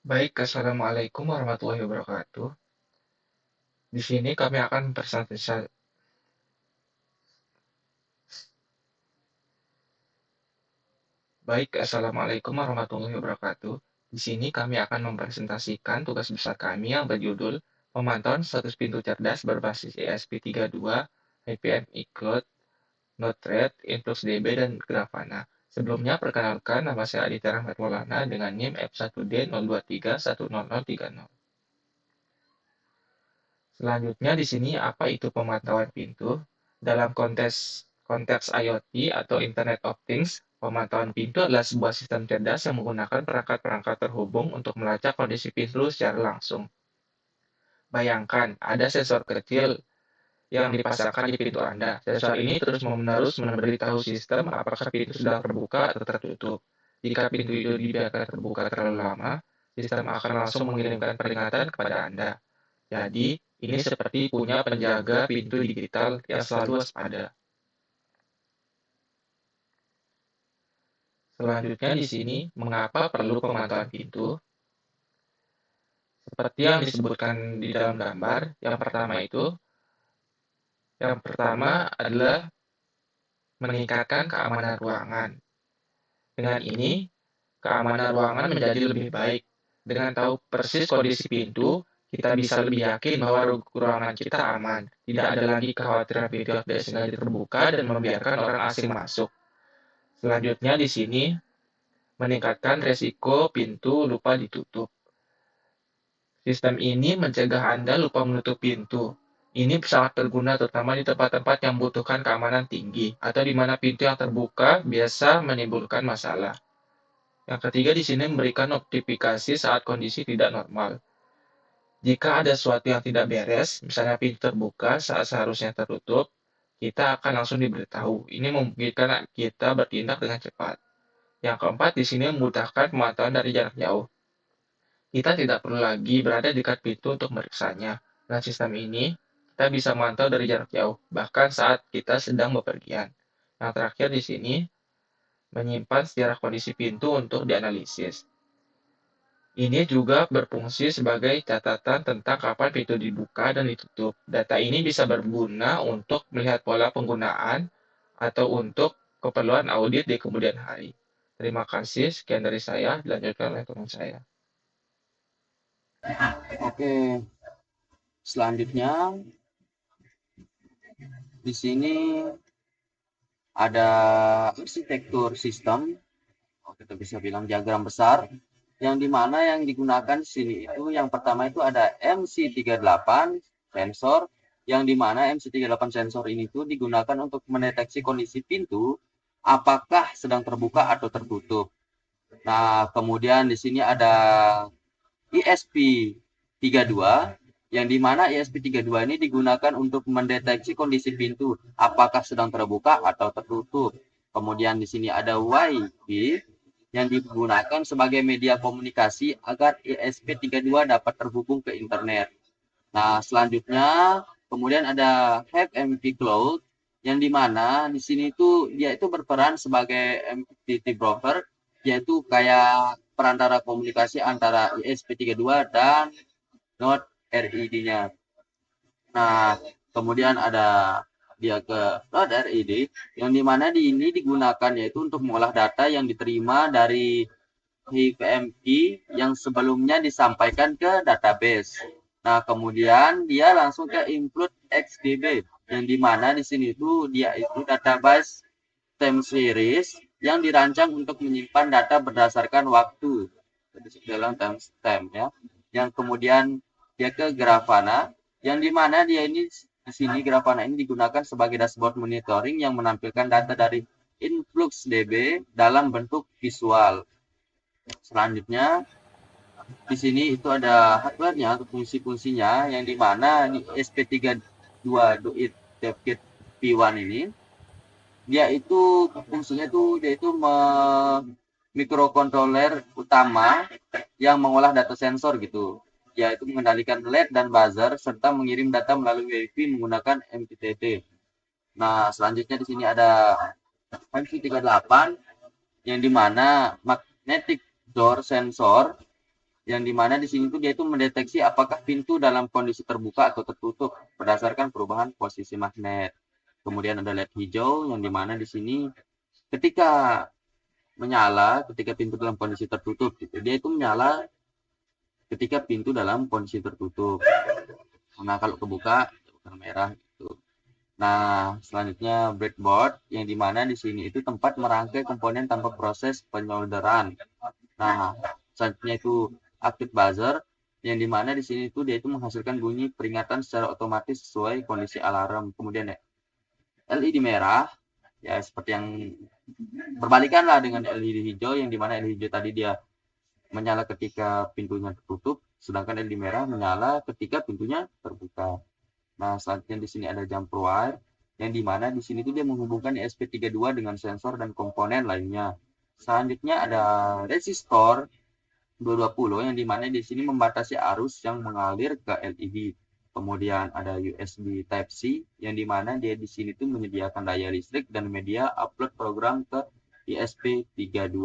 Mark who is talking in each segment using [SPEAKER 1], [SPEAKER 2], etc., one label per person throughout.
[SPEAKER 1] Baik, Assalamualaikum warahmatullahi wabarakatuh. Di sini kami akan Assalamualaikum warahmatullahi wabarakatuh. Di sini kami akan mempresentasikan tugas besar kami yang berjudul Pemantauan Status Pintu Cerdas berbasis ESP32, IPM Ikut, Node-RED, InfluxDB, dan Grafana. Sebelumnya, perkenalkan nama saya Aditya Rahmat Maulana dengan NIM F1D023100030. Selanjutnya di sini apa itu pemantauan pintu? Dalam konteks IoT atau Internet of Things, pemantauan pintu adalah sebuah sistem cerdas yang menggunakan perangkat-perangkat terhubung untuk melacak kondisi pintu secara langsung. Bayangkan, ada sensor kecil yang dipasangkan di pintu Anda. Sensor ini terus-menerus memberitahu sistem apakah pintu sedang terbuka atau tertutup. Jika pintu itu dibiarkan terbuka terlalu lama, sistem akan langsung mengirimkan peringatan kepada Anda. Jadi, ini seperti punya penjaga pintu digital yang selalu waspada. Selanjutnya di sini, mengapa perlu pemantauan pintu? Seperti yang disebutkan di dalam gambar, yang pertama adalah meningkatkan keamanan ruangan. Dengan ini, keamanan ruangan menjadi lebih baik. Dengan tahu persis kondisi pintu, kita bisa lebih yakin bahwa ruangan kita aman. Tidak ada lagi kekhawatiran pintu yang tidak sengaja terbuka dan membiarkan orang asing masuk. Selanjutnya di sini, meningkatkan resiko pintu lupa ditutup. Sistem ini mencegah Anda lupa menutup pintu. Ini sangat berguna terutama di tempat-tempat yang membutuhkan keamanan tinggi atau di mana pintu yang terbuka biasa menimbulkan masalah. Yang ketiga di sini memberikan notifikasi saat kondisi tidak normal. Jika ada sesuatu yang tidak beres, misalnya pintu terbuka saat seharusnya tertutup, kita akan langsung diberitahu. Ini memungkinkan kita bertindak dengan cepat. Yang keempat di sini memudahkan pemantauan dari jarak jauh. Kita tidak perlu lagi berada di dekat pintu untuk memeriksanya. Dengan sistem ini, kita bisa memantau dari jarak jauh, bahkan saat kita sedang bepergian. Yang terakhir di sini, menyimpan sejarah kondisi pintu untuk dianalisis. Ini juga berfungsi sebagai catatan tentang kapan pintu dibuka dan ditutup. Data ini bisa berguna untuk melihat pola penggunaan atau untuk keperluan audit di kemudian hari. Terima kasih, sekian dari saya, dilanjutkan oleh teman saya.
[SPEAKER 2] Oke, selanjutnya di sini ada arsitektur sistem, kita bisa bilang diagram besar, yang dimana yang digunakan di sini itu yang pertama itu ada MC38 sensor, yang dimana MC38 sensor ini tuh digunakan untuk mendeteksi kondisi pintu apakah sedang terbuka atau tertutup. Nah, kemudian di sini ada ISP32 yang dimana ISP32 ini digunakan untuk mendeteksi kondisi pintu apakah sedang terbuka atau tertutup. Kemudian di sini ada Wi-Fi yang digunakan sebagai media komunikasi agar ISP32 dapat terhubung ke internet. Nah, selanjutnya kemudian ada HiveMQ Cloud yang dimana di sini itu dia itu berperan sebagai MQTT broker, yaitu kayak perantara komunikasi antara ISP32 dan Node RID-nya. Nah, kemudian ada dia ke Node RID yang dimana di ini digunakan yaitu untuk mengolah data yang diterima dari HiveMQ yang sebelumnya disampaikan ke database. Nah, kemudian dia langsung ke include XDB yang dimana di sini itu dia itu database time series yang dirancang untuk menyimpan data berdasarkan waktu. Jadi dalam timestamp ya. Yang kemudian dia ke Grafana yang dimana dia ini di sini Grafana ini digunakan sebagai dashboard monitoring yang menampilkan data dari InfluxDB dalam bentuk visual. Selanjutnya di sini itu ada hardware-nya atau fungsi-fungsinya yang dimana di SP32 Duit DevKit P1 ini dia itu fungsinya itu dia itu mikrokontroler utama yang mengolah data sensor gitu, yaitu mengendalikan LED dan buzzer serta mengirim data melalui Wi-Fi menggunakan MQTT. Nah, selanjutnya di sini ada MC38 yang dimana magnetic door sensor yang dimana di sini tuh dia itu mendeteksi apakah pintu dalam kondisi terbuka atau tertutup berdasarkan perubahan posisi magnet. Kemudian ada LED hijau yang dimana di sini ketika menyala ketika pintu dalam kondisi tertutup gitu. Dia itu menyala ketika pintu dalam kondisi tertutup. Nah, kalau kebuka warna merah gitu. Nah, selanjutnya breadboard yang dimana di sini itu tempat merangkai komponen tanpa proses penyolderan. Nah, selanjutnya itu active buzzer yang dimana di sini itu dia itu menghasilkan bunyi peringatan secara otomatis sesuai kondisi alarm. Kemudian ya, LED merah ya seperti yang berbalikan lah dengan LED hijau yang dimana LED hijau tadi dia menyala ketika pintunya tertutup, sedangkan LED merah menyala ketika pintunya terbuka. Nah, selanjutnya di sini ada jumper wire yang dimana di sini tuh dia menghubungkan ESP32 dengan sensor dan komponen lainnya. Selanjutnya ada resistor 220 yang dimana di sini membatasi arus yang mengalir ke LED. Kemudian ada USB Type-C yang dimana dia di sini tuh menyediakan daya listrik dan media upload program ke ESP32.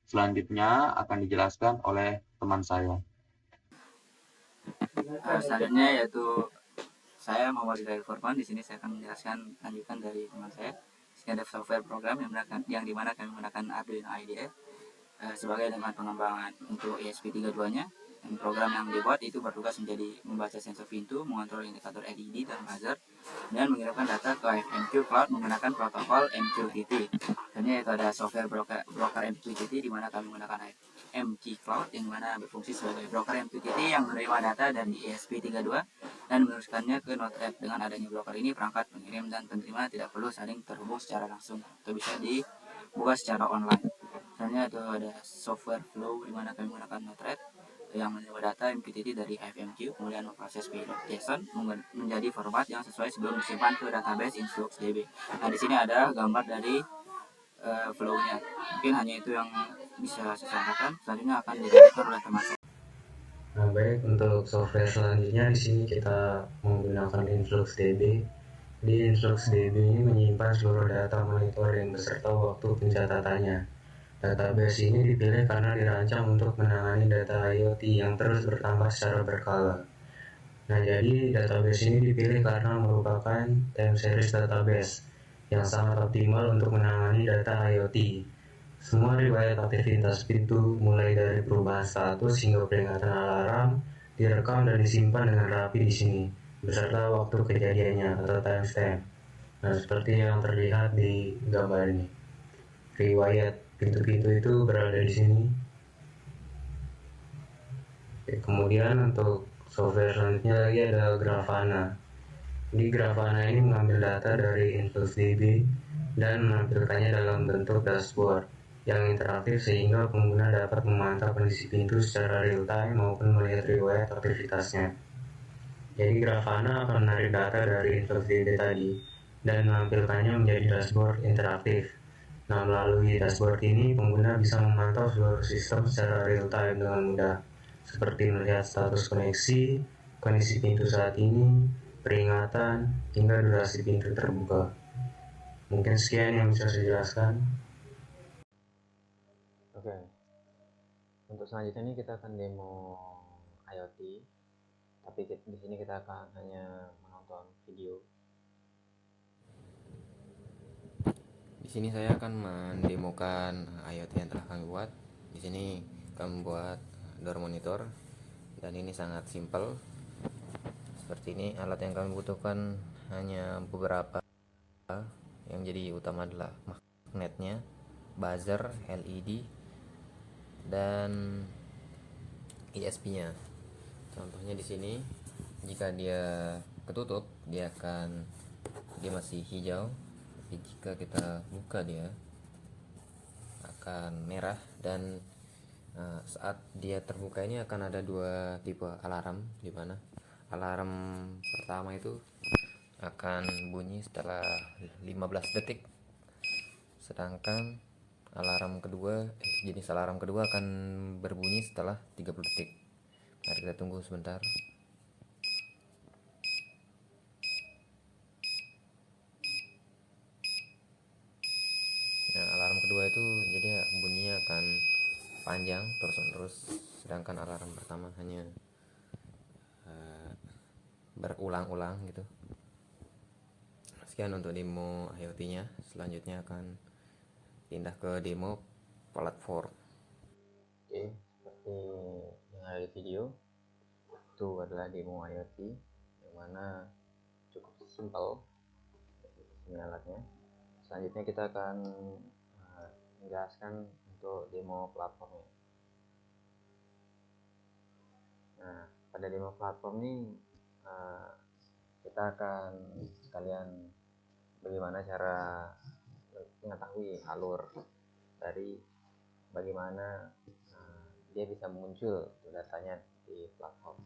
[SPEAKER 2] Selanjutnya akan dijelaskan oleh teman saya.
[SPEAKER 3] Selanjutnya yaitu saya Muhammad Hidayat Forman. Di sini saya akan menjelaskan lanjutan dari teman saya. Di sini ada software program yang dimana kami menggunakan Arduino IDE sebagai elemen pengembangan untuk ESP32-nya. Dan program yang dibuat itu bertugas menjadi membaca sensor pintu, mengontrol indikator LED dan buzzer, dan mengirimkan data ke FMQ Cloud menggunakan protokol MQTT. Selanjutnya itu ada software broker MQTT di mana kami menggunakan MQ Cloud yang mana berfungsi sebagai broker MQTT yang menerima data dari ESP32 dan meneruskannya ke Node-RED. Dengan adanya broker ini, perangkat pengirim dan penerima tidak perlu saling terhubung secara langsung atau bisa dibuka secara online. Selanjutnya itu ada software flow di mana kami menggunakan Node-RED yang menerima data MQTT dari FMQ, kemudian memproses payload JSON menjadi format yang sesuai sebelum disimpan ke database InfluxDB. Nah, di sini ada gambar dari flow-nya. Mungkin hanya itu yang bisa saya sampaikan. Selanjutnya akan dilanjutkan oleh teman saya.
[SPEAKER 4] Nah, baik, untuk software selanjutnya di sini kita menggunakan InfluxDB. Di InfluxDB ini menyimpan seluruh data monitoring beserta waktu pencatatannya. Database ini dipilih karena dirancang untuk menangani data IoT yang terus bertambah secara berkala. Nah, jadi database ini dipilih karena merupakan time series database yang sangat optimal untuk menangani data IoT. Semua riwayat aktivitas pintu, mulai dari perubahan status hingga peringatan alarm, direkam dan disimpan dengan rapi di sini, beserta waktu kejadiannya atau timestamp. Nah, seperti yang terlihat di gambar ini. Riwayat pintu-pintu itu berada di sini. Kemudian untuk software selanjutnya lagi ada Grafana. Di Grafana ini mengambil data dari InfluxDB dan menampilkannya dalam bentuk dashboard yang interaktif sehingga pengguna dapat memantau kondisi pintu secara real time maupun melihat riwayat aktivitasnya. Jadi Grafana akan menarik data dari InfluxDB tadi dan menampilkannya menjadi dashboard interaktif. Nah, melalui dashboard ini pengguna bisa memantau seluruh sistem secara real time dengan mudah, seperti melihat status koneksi, kondisi pintu saat ini, peringatan, hingga durasi pintu terbuka. Mungkin sekian yang bisa saya jelaskan.
[SPEAKER 5] Oke, untuk selanjutnya ini kita akan demo IoT, tapi di sini kita akan hanya menonton video. Di sini saya akan mendemokan IoT yang telah kami buat. Di sini kami buat door monitor dan ini sangat simpel. Seperti ini, alat yang kami butuhkan hanya beberapa. Yang jadi utama adalah magnetnya, buzzer, LED, dan ISP-nya. Contohnya di sini, jika dia ketutup, dia masih hijau. Tapi jika kita buka, dia akan merah. Dan saat dia terbuka ini akan ada dua tipe alarm, di mana alarm pertama itu akan bunyi setelah 15 detik, sedangkan jenis alarm kedua akan berbunyi setelah 30 detik. Mari kita tunggu sebentar. Nah, alarm kedua itu jadi bunyinya akan panjang terus-menerus, sedangkan alarm pertama hanya berulang-ulang gitu. Sekian untuk demo IoT-nya. Selanjutnya akan pindah ke demo platform. Oke, seperti yang ada di video, itu adalah demo IoT yang mana cukup simpel ini alatnya. Selanjutnya kita akan menjelaskan untuk demo platformnya. Nah, pada demo platform ini kita akan sekalian bagaimana cara mengetahui alur dari bagaimana dia bisa muncul datanya di platform.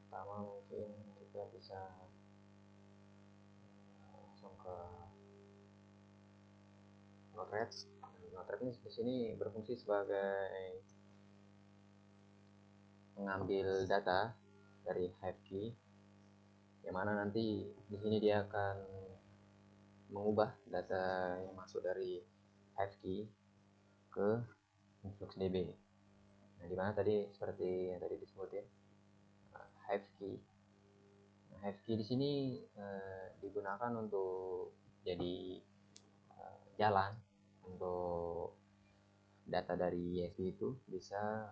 [SPEAKER 5] Pertama mungkin kita bisa langsung ke Node-RED. Node-RED ini di sini berfungsi sebagai mengambil data dari Hivekey, yang mana nanti di sini dia akan mengubah data yang masuk dari Hivekey ke InfluxDB. Nah, dimana tadi seperti yang tadi disebutin Hivekey. Nah, Hivekey di sini digunakan untuk jadi jalan untuk data dari ISP itu bisa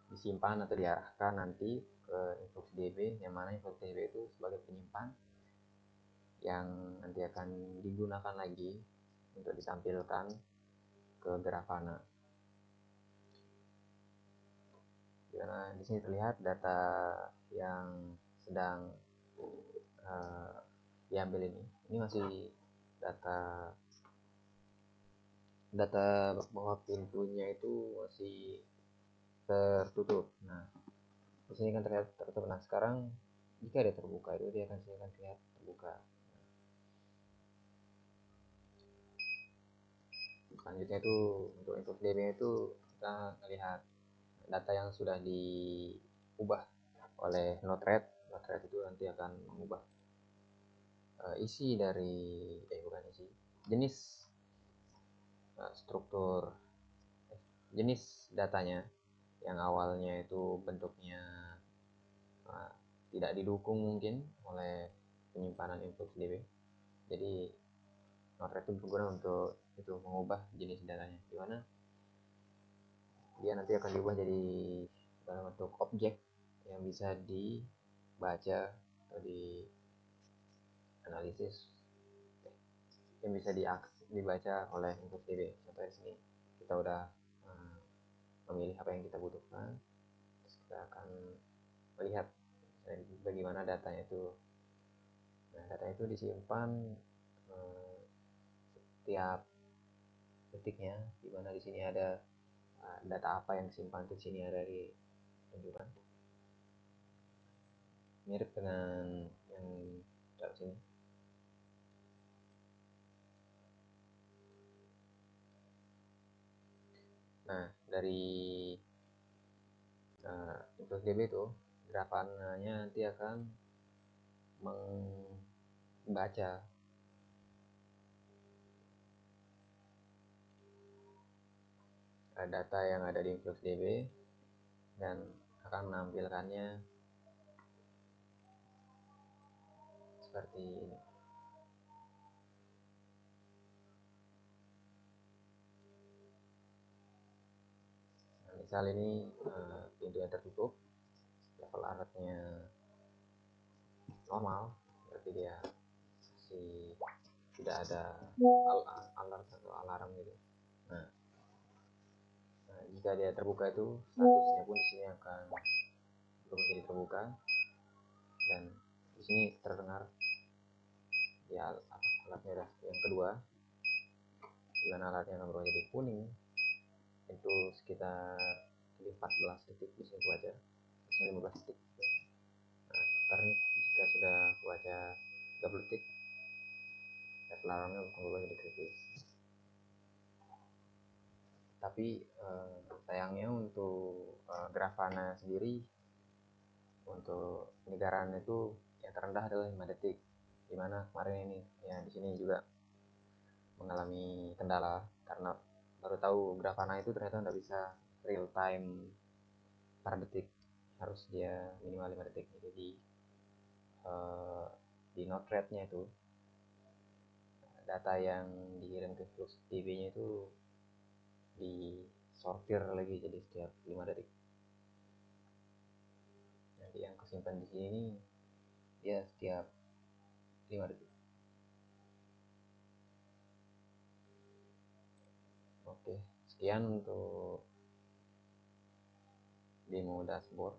[SPEAKER 5] disimpan atau diarahkan nanti ke InfluxDB, yang mana InfluxDB itu sebagai penyimpan yang nanti akan digunakan lagi untuk ditampilkan ke Grafana. Karena di sini terlihat data yang sedang diambil ini masih data bahwa pintunya itu masih tertutup. Nah, di sini kan terlihat tertutup. Nah, sekarang jika dia terbuka itu dia akan terlihat terbuka. Selanjutnya itu untuk InfluxDB itu kita melihat data yang sudah diubah oleh Node-RED. Node-RED itu nanti akan mengubah jenis struktur jenis datanya yang awalnya itu bentuknya tidak didukung mungkin oleh penyimpanan InfluxDB. Jadi Node-RED itu berguna untuk itu mengubah jenis datanya, di mana dia nanti akan diubah jadi dalam bentuk objek yang bisa dibaca atau dianalisis, yang bisa dibaca oleh InfluxDB. Contohnya di sini kita udah memilih apa yang kita butuhkan, terus kita akan melihat bagaimana datanya itu. Nah, data itu disimpan setiap detiknya, di mana di sini ada data apa yang disimpan, di sini ada ditunjukkan mirip dengan yang di sini. Nah, dari InfluxDB itu Grafana-nya nanti akan membaca data yang ada di InfluxDB dan akan menampilkannya seperti ini. Nah, misal ini pintu yang tertutup, level alertnya normal, berarti dia masih tidak ada alert atau alarm gitu. Nah, jika dia terbuka itu statusnya pun di sini akan berubah jadi terbuka, dan di sini terdengar ya alatnya udah yang kedua, di mana alatnya akan berubah jadi kuning itu sekitar 14 detik di sini baca, 15 detik. Nah, ntar nih jika sudah baca 30 detik, level alarmnya akan berubah jadi kritis. Tapi sayangnya untuk Grafana sendiri untuk penyegaran itu yang terendah adalah 5 detik. dimana kemarin ini ya di sini juga mengalami kendala karena baru tahu Grafana itu ternyata nggak bisa real time per detik, harus dia minimal 5 detik. Jadi eh, di node rate-nya itu data yang dikirim ke Flux DB-nya itu disortir lagi jadi setiap 5 detik. Nanti yang kesimpan di sini dia setiap 5 detik. Oke, sekian untuk demo dashboard.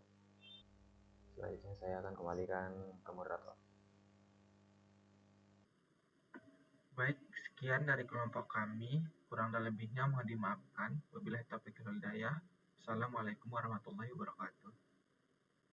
[SPEAKER 5] Selanjutnya saya akan kembalikan ke moderator.
[SPEAKER 1] Baik, sekian dari kelompok kami. Kurang dan lebihnya mohon dimaafkan. Wabillahi taufiq wal hidayah. Assalamualaikum warahmatullahi wabarakatuh.